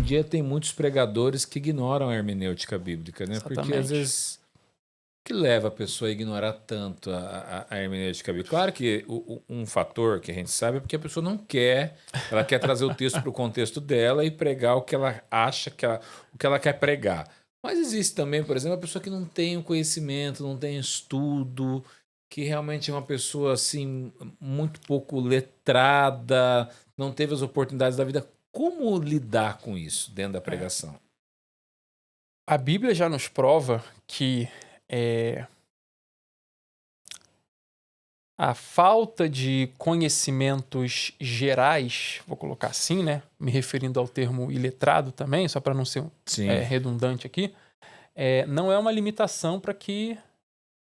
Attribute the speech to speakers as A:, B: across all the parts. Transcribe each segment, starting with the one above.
A: dia tem muitos pregadores que ignoram a hermenêutica bíblica, né? Porque
B: Exatamente.
A: às vezes o que leva a pessoa a ignorar tanto a hermenêutica bíblica? Claro que um fator que a gente sabe é porque a pessoa não quer, ela quer trazer o texto para o contexto dela e pregar o que ela acha o que ela quer pregar. Mas existe também, por exemplo, a pessoa que não tem o conhecimento, não tem estudo, que realmente é uma pessoa assim muito pouco letrada, não teve as oportunidades da vida. Como lidar com isso dentro da
B: É.
A: pregação?
B: A Bíblia já nos prova que a falta de conhecimentos gerais, vou colocar assim, né? Me referindo ao termo iletrado também, só para não ser
A: Sim.
B: redundante aqui, não é uma limitação para que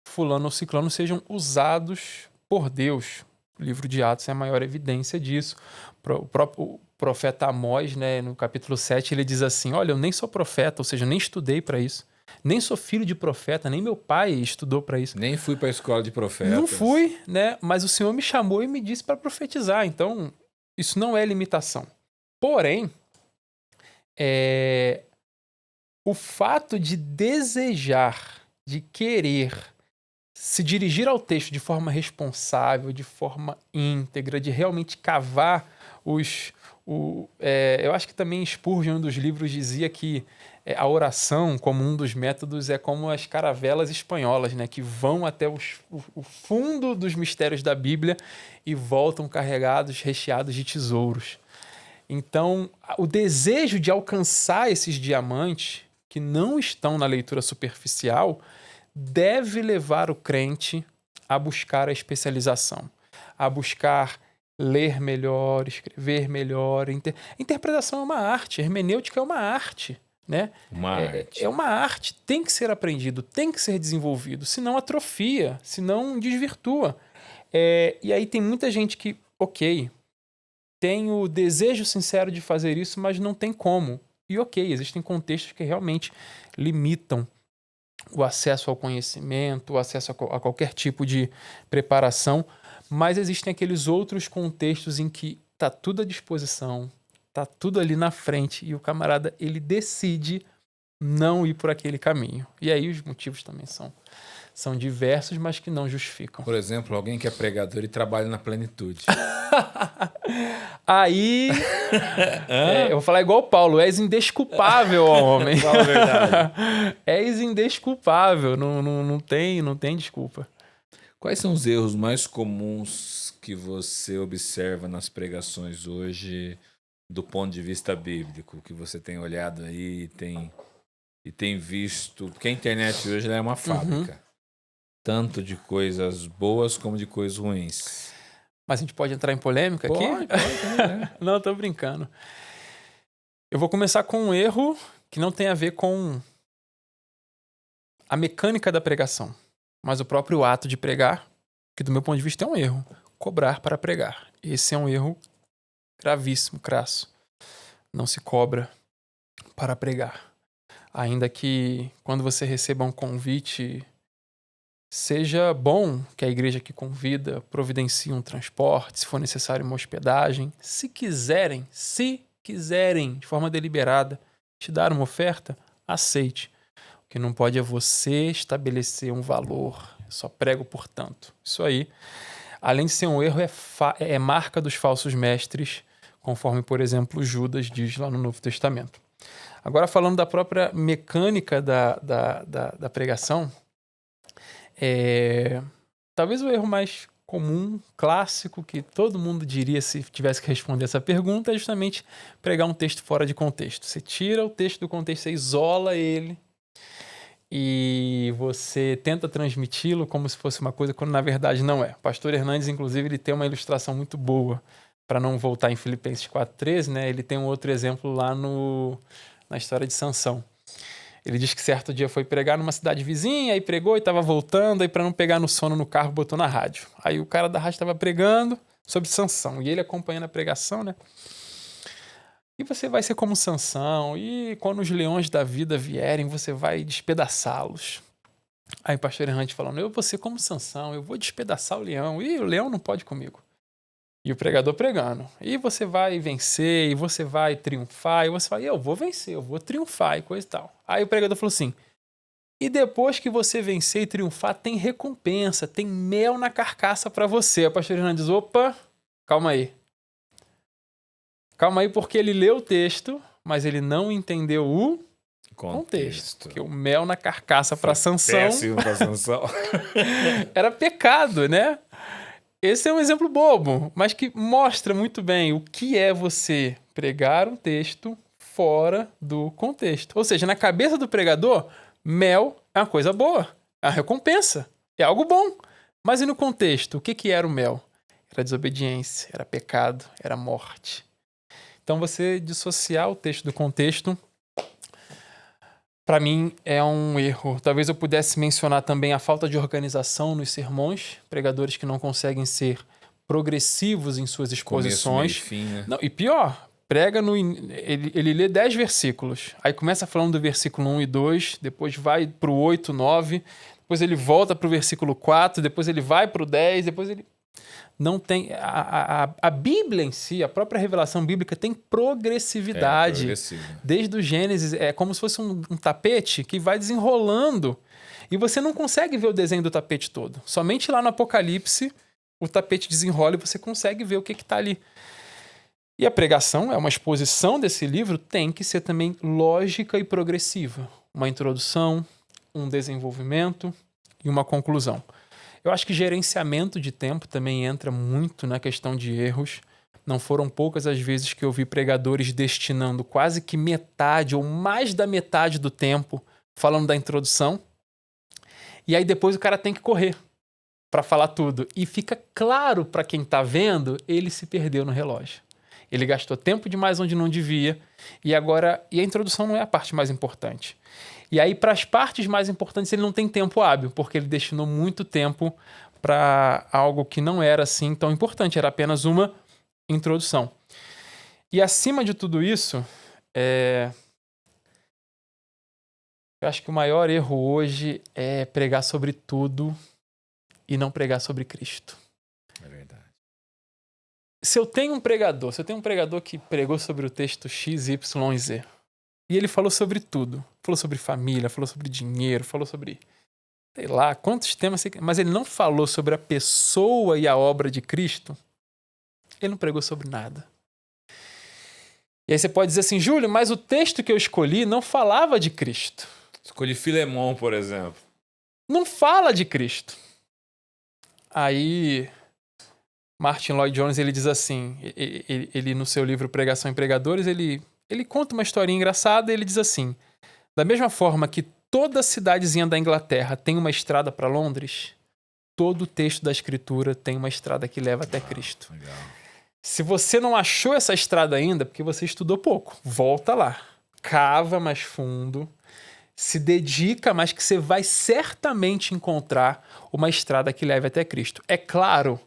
B: fulano ou ciclano sejam usados por Deus. O livro de Atos é a maior evidência disso. O próprio profeta Amós, né, no capítulo 7, ele diz assim: olha, eu nem sou profeta, ou seja, nem estudei para isso. Nem sou filho de profeta, nem meu pai estudou para isso.
A: Nem fui para a escola de
B: Não
A: profetas.
B: fui, né? Mas o Senhor me chamou e me disse para profetizar. Então, isso não é limitação. Porém, o fato de desejar, de querer se dirigir ao texto de forma responsável, de forma íntegra, de realmente cavar eu acho que também Spurgeon, em um dos livros, dizia que a oração, como um dos métodos, é como as caravelas espanholas, né, que vão até o fundo dos mistérios da Bíblia e voltam carregados, recheados de tesouros. Então, o desejo de alcançar esses diamantes, que não estão na leitura superficial, deve levar o crente a buscar a especialização, a buscar ler melhor, escrever melhor. Interpretação é uma arte, hermenêutica é uma arte, né?
A: Uma
B: É
A: arte.
B: uma arte, tem que ser aprendido, tem que ser desenvolvido, senão atrofia, senão desvirtua. E aí tem muita gente que, ok, tem o desejo sincero de fazer isso, mas não tem como. E ok, existem contextos que realmente limitam o acesso ao conhecimento, o acesso a qualquer tipo de preparação, mas existem aqueles outros contextos em que tá tudo à disposição, tá tudo ali na frente e o camarada ele decide não ir por aquele caminho. E aí os motivos também são diversos, mas que não justificam.
A: Por exemplo, alguém que é pregador e trabalha na plenitude.
B: Aí eu vou falar igual o Paulo, és indesculpável, homem.
A: Fala a verdade.
B: És indesculpável, não tem desculpa.
A: Quais são os erros mais comuns que você observa nas pregações hoje, do ponto de vista bíblico, que você tem olhado aí e tem visto? Porque a internet hoje ela é uma fábrica, tanto de coisas boas como de coisas ruins.
B: Mas a gente pode entrar em polêmica aqui?
A: Pode.
B: Não, tô brincando. Eu vou começar com um erro que não tem a ver com a mecânica da pregação, mas o próprio ato de pregar, que do meu ponto de vista é um erro. Cobrar para pregar. Esse é um erro gravíssimo, crasso. Não se cobra para pregar. Ainda que quando você receba um convite, seja bom que a igreja que convida providencie um transporte, se for necessário uma hospedagem. Se quiserem, de forma deliberada, te dar uma oferta, aceite. O que não pode é você estabelecer um valor. Eu só prego por tanto. Isso aí, além de ser um erro, é marca dos falsos mestres, conforme, por exemplo, Judas diz lá no Novo Testamento. Agora, falando da própria mecânica da pregação, talvez o erro mais comum, clássico, que todo mundo diria se tivesse que responder essa pergunta é justamente pregar um texto fora de contexto. Você tira o texto do contexto, você isola ele e você tenta transmiti-lo como se fosse uma coisa quando na verdade não é. O pastor Hernandes, inclusive, ele tem uma ilustração muito boa para não voltar em Filipenses 4:13, né? Ele tem um outro exemplo lá na história de Sansão. Ele diz que certo dia foi pregar numa cidade vizinha, aí pregou e estava voltando, aí para não pegar no sono no carro, botou na rádio. Aí o cara da rádio estava pregando sobre Sansão, e ele acompanhando a pregação, né? E você vai ser como Sansão, e quando os leões da vida vierem, você vai despedaçá-los. Aí o pastor errante falando, eu vou ser como Sansão, eu vou despedaçar o leão, e o leão não pode comigo. E o pregador pregando. E você vai vencer, e você vai triunfar, e você fala, eu vou vencer, eu vou triunfar e coisa e tal. Aí o pregador falou assim, e depois que você vencer e triunfar, tem recompensa, tem mel na carcaça pra você. A pastor Hernandes diz, opa, calma aí. Calma aí, porque ele leu o texto, mas ele não entendeu o contexto. Porque o mel na carcaça para Sansão
A: Péssimo para Sansão.
B: era pecado, né? Esse é um exemplo bobo, mas que mostra muito bem o que é você pregar um texto fora do contexto. Ou seja, na cabeça do pregador, mel é uma coisa boa, é uma recompensa, é algo bom. Mas e no contexto, o que era o mel? Era desobediência, era pecado, era morte. Então, você dissociar o texto do contexto, para mim, é um erro. Talvez eu pudesse mencionar também a falta de organização nos sermões, pregadores que não conseguem ser progressivos em suas exposições.
A: Começo, meio, fim, né?
B: Não, e pior, prega ele lê 10 versículos, aí começa falando do versículo 1 e 2, depois vai pro 8, 9, depois ele volta pro versículo 4, depois ele vai pro 10, depois ele... Não tem... A Bíblia em si, a própria revelação bíblica tem progressividade. Desde o Gênesis, é como se fosse um tapete que vai desenrolando. E você não consegue ver o desenho do tapete todo. Somente lá no Apocalipse, o tapete desenrola e você consegue ver o que está ali. E a pregação, é uma exposição desse livro, tem que ser também lógica e progressiva. Uma introdução, um desenvolvimento e uma conclusão. Eu acho que gerenciamento de tempo também entra muito na questão de erros. Não foram poucas as vezes que eu vi pregadores destinando quase que metade ou mais da metade do tempo falando da introdução. E aí depois o cara tem que correr para falar tudo. E fica claro para quem está vendo, ele se perdeu no relógio. Ele gastou tempo demais onde não devia. E agora, a introdução não é a parte mais importante. E aí, para as partes mais importantes, ele não tem tempo hábil, porque ele destinou muito tempo para algo que não era assim tão importante, era apenas uma introdução. E acima de tudo isso, eu acho que o maior erro hoje é pregar sobre tudo e não pregar sobre Cristo.
A: É verdade.
B: Se eu tenho um pregador que pregou sobre o texto X, Y e Z, e ele falou sobre tudo. Falou sobre família, falou sobre dinheiro, falou sobre, sei lá, quantos temas... Mas ele não falou sobre a pessoa e a obra de Cristo. Ele não pregou sobre nada. E aí você pode dizer assim, Júlio, mas o texto que eu escolhi não falava de Cristo.
A: Escolhi Filemão, por exemplo.
B: Não fala de Cristo. Aí, Martin Lloyd-Jones, ele diz assim, ele no seu livro Pregação em Pregadores, ele conta uma historinha engraçada e ele diz assim, da mesma forma que toda cidadezinha da Inglaterra tem uma estrada para Londres, todo o texto da Escritura tem uma estrada que leva até Cristo.
A: Legal.
B: Se você não achou essa estrada ainda, porque você estudou pouco, volta lá, cava mais fundo, se dedica, mas que você vai certamente encontrar uma estrada que leve até Cristo. É claro,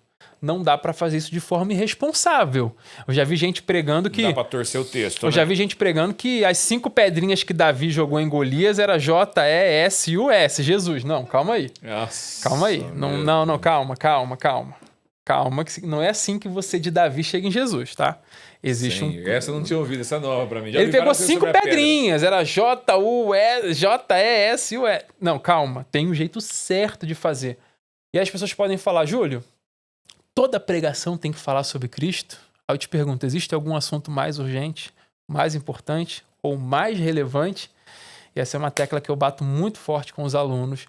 B: não dá para fazer isso de forma irresponsável. Eu já vi gente pregando que...
A: Não dá para torcer o texto,
B: Eu já vi gente pregando que as 5 pedrinhas que Davi jogou em Golias era J-E-S-U-S, Jesus. Não, calma aí.
A: Nossa,
B: calma aí. Não, calma. Calma, que não é assim que você de Davi chega em Jesus, tá? Existe
A: Sim, essa eu não tinha ouvido, essa nova pra mim. Já
B: ele pegou 5 pedrinhas, era J-E-S-U-S. Não, calma, tem um jeito certo de fazer. E aí as pessoas podem falar, Júlio, toda pregação tem que falar sobre Cristo? Aí eu te pergunto, existe algum assunto mais urgente, mais importante ou mais relevante? E essa é uma tecla que eu bato muito forte com os alunos.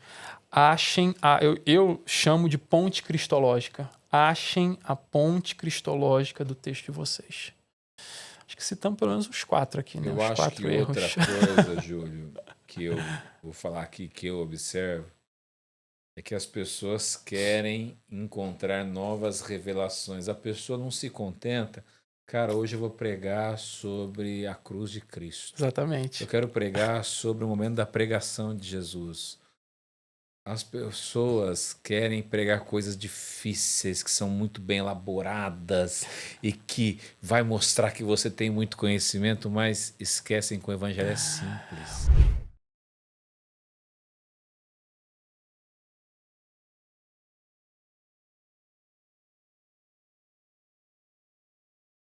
B: Eu chamo de ponte cristológica. Achem a ponte cristológica do texto de vocês. Acho que citamos pelo menos uns 4 aqui, né?
A: Eu
B: uns
A: acho
B: 4
A: que
B: erros.
A: outra coisa, Júlio, que eu vou falar aqui, que eu observo, é que as pessoas querem encontrar novas revelações. A pessoa não se contenta. Cara, hoje eu vou pregar sobre a cruz de Cristo.
B: Exatamente.
A: Eu quero pregar sobre o momento da pregação de Jesus. As pessoas querem pregar coisas difíceis, que são muito bem elaboradas e que vai mostrar que você tem muito conhecimento, mas esquecem que o evangelho é simples.